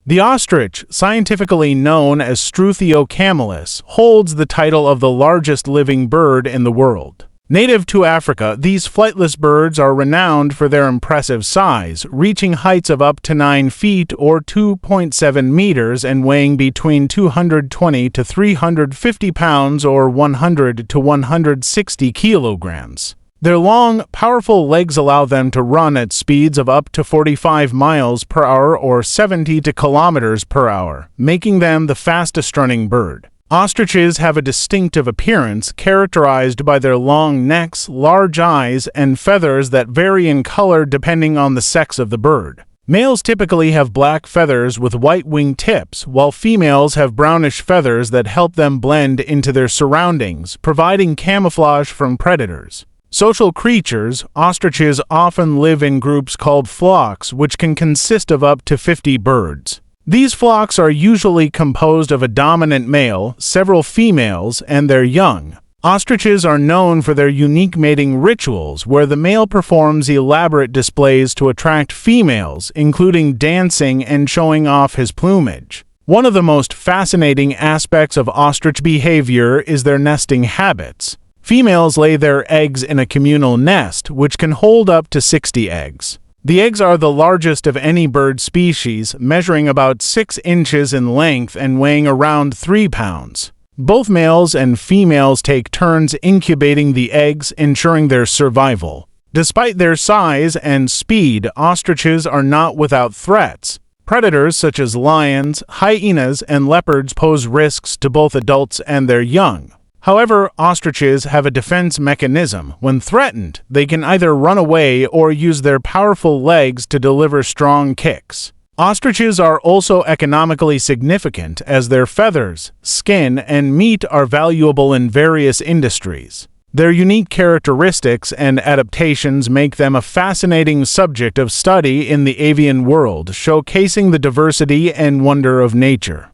The ostrich, scientifically known as Struthiocamelus, holds the title of the largest living bird in the world. Native to Africa, these flightless birds are renowned for their impressive size, reaching heights of up to 9 feet or 2.7 meters and weighing between 220 to 350 pounds or 100 to 160 kilograms. Their long, powerful legs allow them to run at speeds of up to 45 miles per hour or 70 kilometers per hour, making them the fastest running bird. Ostriches have a distinctive appearance characterized by their long necks, large eyes, and feathers that vary in color depending on the sex of the bird. Males typically have black feathers with white wing tips, while females have brownish feathers that help them blend into their surroundings, providing camouflage from predators. Social creatures, ostriches often live in groups called flocks, which can consist of up to 50 birds. These flocks are usually composed of a dominant male, several females, and their young. Ostriches are known for their unique mating rituals, where the male performs elaborate displays to attract females, including dancing and showing off his plumage. One of the most fascinating aspects of ostrich behavior is their nesting habits. Females lay their eggs in a communal nest, which can hold up to 60 eggs. The eggs are the largest of any bird species, measuring about 6 inches in length and weighing around 3 pounds. Both males and females take turns incubating the eggs, ensuring their survival. Despite their size and speed, ostriches are not without threats. Predators such as lions, hyenas, and leopards pose risks to both adults and their young. However, ostriches have a defense mechanism. When threatened, they can either run away or use their powerful legs to deliver strong kicks. Ostriches are also economically significant as their feathers, skin, and meat are valuable in various industries. Their unique characteristics and adaptations make them a fascinating subject of study in the avian world, showcasing the diversity and wonder of nature.